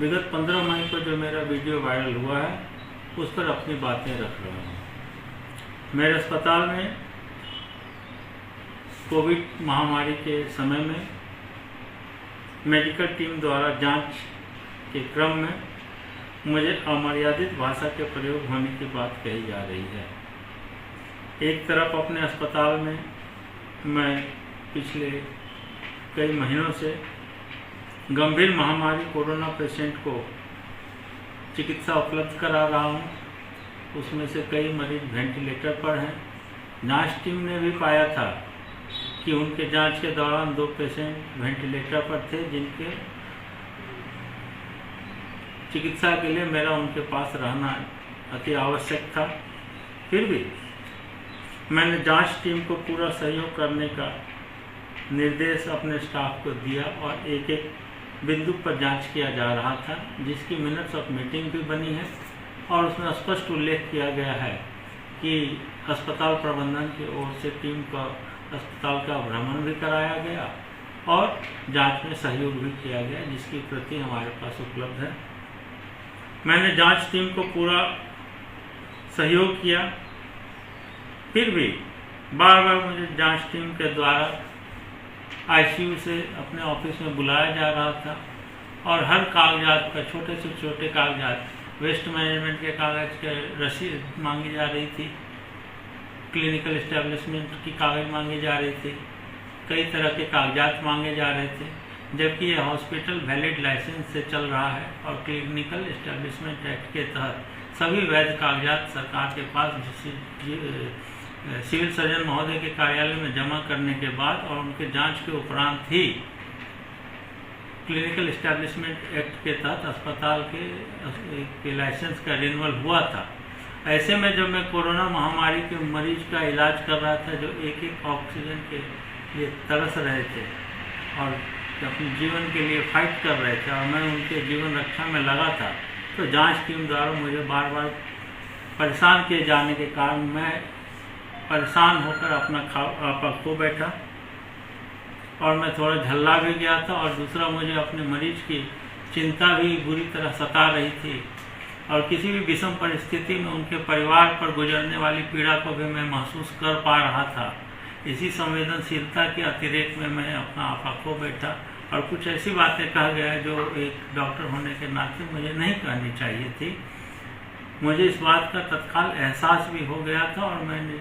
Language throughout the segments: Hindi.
विगत 15 मई को जो मेरा वीडियो वायरल हुआ है उस पर अपनी बातें रख रहा हूँ। मेरे अस्पताल में कोविड महामारी के समय में मेडिकल टीम द्वारा जांच के क्रम में मुझे अमर्यादित भाषा के प्रयोग होने की बात कही जा रही है। एक तरफ अपने अस्पताल में मैं पिछले कई महीनों से गंभीर महामारी कोरोना पेशेंट को चिकित्सा उपलब्ध करा रहा हूँ। उसमें से कई मरीज वेंटिलेटर पर हैं। जांच टीम ने भी पाया था कि उनके जांच के दौरान 2 पेशेंट वेंटिलेटर पर थे, जिनके चिकित्सा के लिए मेरा उनके पास रहना अति आवश्यक था। फिर भी मैंने जांच टीम को पूरा सहयोग करने का निर्देश अपने स्टाफ को दिया और एक एक बिंदु पर जांच किया जा रहा था, जिसकी मिनट्स ऑफ मीटिंग भी बनी है और उसमें स्पष्ट उल्लेख किया गया है कि अस्पताल प्रबंधन की ओर से टीम का अस्पताल का भ्रमण भी कराया गया और जांच में सहयोग भी किया गया, जिसकी प्रति हमारे पास उपलब्ध है। मैंने जांच टीम को पूरा सहयोग किया, फिर भी बार बार मुझे जांच टीम के द्वारा आईसीयू से अपने ऑफिस में बुलाया जा रहा था और हर कागजात का, छोटे से छोटे कागजात, वेस्ट मैनेजमेंट के कागज के रसीद मांगी जा रही थी, क्लिनिकल एस्टेब्लिशमेंट की कागज मांगी जा रही थी, कई तरह के कागजात मांगे जा रहे थे, जबकि यह हॉस्पिटल वैलिड लाइसेंस से चल रहा है और क्लिनिकल एस्टेब्लिशमेंट एक्ट के तहत सभी वैध कागजात सरकार के पास सिविल सर्जन महोदय के कार्यालय में जमा करने के बाद और उनके जांच के उपरांत ही क्लिनिकल एस्टेब्लिशमेंट एक्ट के तहत अस्पताल के लाइसेंस का रिन्यूअल हुआ था। ऐसे में जब मैं कोरोना महामारी के मरीज का इलाज कर रहा था, जो एक एक ऑक्सीजन के लिए तरस रहे थे और अपने जीवन के लिए फाइट कर रहे थे और मैं उनके जीवन रक्षा में लगा था, तो जांच टीम द्वारा मुझे बार बार परेशान किए जाने के कारण मैं परेशान होकर अपना आपा खो बैठा और मैं थोड़ा झल्ला भी गया था। और दूसरा, मुझे अपने मरीज की चिंता भी बुरी तरह सता रही थी और किसी भी विषम परिस्थिति में उनके परिवार पर गुजरने वाली पीड़ा को भी मैं महसूस कर पा रहा था। इसी संवेदनशीलता के अतिरेक में मैं अपना आपा खो बैठा और कुछ ऐसी बातें कह गया जो एक डॉक्टर होने के नाते मुझे नहीं कहनी चाहिए थी। मुझे इस बात का तत्काल एहसास भी हो गया था और मैंने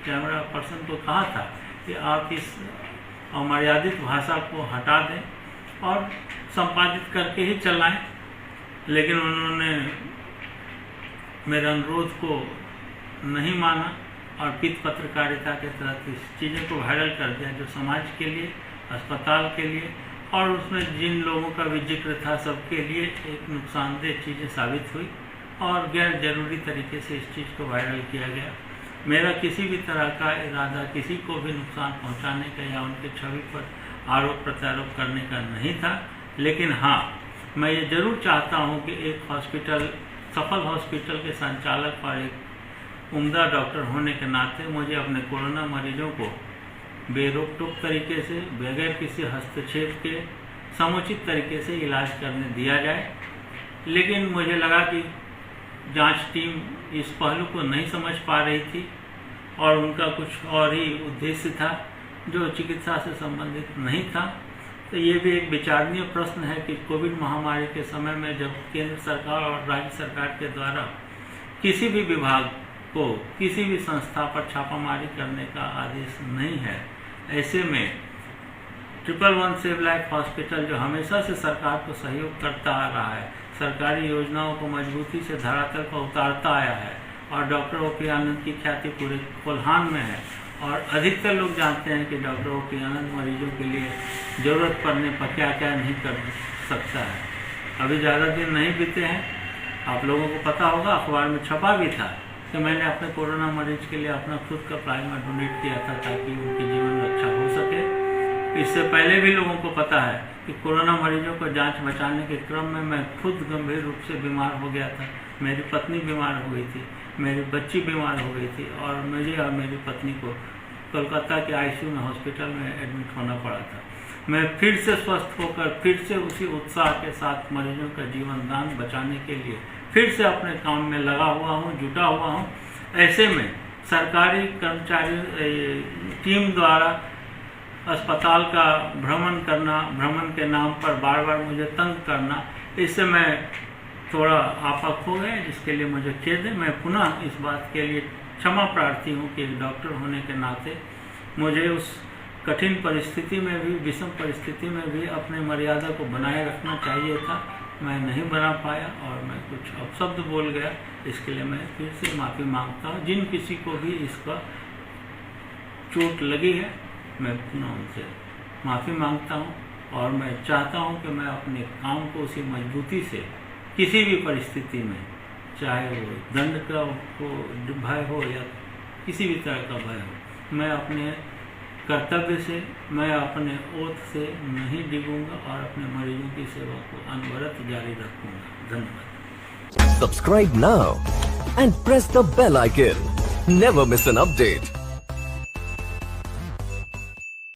कैमरा पर्सन को कहा था कि आप इस अमर्यादित भाषा को हटा दें और संपादित करके ही चलाएं, लेकिन उन्होंने मेरे अनुरोध को नहीं माना और पित्त पत्रकारिता के तहत इस चीज़ों को वायरल कर दिया, जो समाज के लिए, अस्पताल के लिए और उसमें जिन लोगों का भी जिक्र था सबके लिए एक नुकसानदेह चीज़ें साबित हुई और गैर जरूरी तरीके से इस चीज़ को वायरल किया गया। मेरा किसी भी तरह का इरादा किसी को भी नुकसान पहुंचाने का या उनके छवि पर आरोप प्रत्यारोप करने का नहीं था, लेकिन हाँ, मैं ये जरूर चाहता हूं कि एक हॉस्पिटल, सफल हॉस्पिटल के संचालक और एक उम्दा डॉक्टर होने के नाते मुझे अपने कोरोना मरीजों को बेरोक-टोक तरीके से, बगैर किसी हस्तक्षेप के, समुचित तरीके से इलाज करने दिया जाए। लेकिन मुझे लगा कि जांच टीम इस पहलू को नहीं समझ पा रही थी और उनका कुछ और ही उद्देश्य था जो चिकित्सा से संबंधित नहीं था। तो ये भी एक विचारणीय प्रश्न है कि कोविड महामारी के समय में जब केंद्र सरकार और राज्य सरकार के द्वारा किसी भी विभाग को, किसी भी संस्था पर छापामारी करने का आदेश नहीं है, ऐसे में 111 सेव लाइफ हॉस्पिटल, जो हमेशा से सरकार को सहयोग करता आ रहा है, सरकारी योजनाओं को मजबूती से धरातल पर उतारता आया है और डॉक्टर ओ.पी. आनंद की ख्याति पूरे कोल्हान में है और अधिकतर लोग जानते हैं कि डॉक्टर ओ.पी. आनंद मरीजों के लिए ज़रूरत पड़ने पर क्या क्या नहीं कर सकता है। अभी ज़्यादा दिन नहीं बीते हैं, आप लोगों को पता होगा, अखबार में छपा भी था कि मैंने अपने कोरोना मरीज के लिए अपना खुद का प्लाज्मा डोनेट किया था ताकि उनकी जीवन रक्षा हो सके। इससे पहले भी लोगों को पता है कि कोरोना मरीजों को जांच बचाने के क्रम में मैं खुद गंभीर रूप से बीमार हो गया था। मेरी पत्नी बीमार हो गई थी, मेरी बच्ची बीमार हो गई थी और मुझे और मेरी पत्नी को कोलकाता के आईसीयू में, हॉस्पिटल में एडमिट होना पड़ा था। मैं फिर से स्वस्थ होकर फिर से उसी उत्साह के साथ मरीजों का जीवन दान बचाने के लिए फिर से अपने काम में लगा हुआ हूँ, जुटा हुआ हूँ। ऐसे में सरकारी कर्मचारी टीम द्वारा अस्पताल का भ्रमण के नाम पर बार बार मुझे तंग करना, इससे मैं थोड़ा आपक हो गया, जिसके लिए मुझे खेद है। मैं पुनः इस बात के लिए क्षमा प्रार्थी हूँ कि एक डॉक्टर होने के नाते मुझे उस कठिन परिस्थिति में भी, विषम परिस्थिति में भी अपने मर्यादा को बनाए रखना चाहिए था। मैं नहीं बना पाया और मैं कुछ अपशब्द बोल गया, इसके लिए मैं फिर से माफ़ी मांगता हूँ। जिन किसी को भी इसका चोट लगी है, मैं पुनः उनसे माफ़ी मांगता हूँ और मैं चाहता हूँ कि मैं अपने काम को उसी मजबूती से किसी भी परिस्थिति में, चाहे वो दंड का भय हो या किसी भी तरह का भय हो, मैं अपने कर्तव्य से, मैं अपने ओथ से नहीं डिगूंगा और अपने मरीजों की सेवा को अनवरत जारी रखूंगा। धन्यवाद। Subscribe now and press the bell icon. Never miss an update.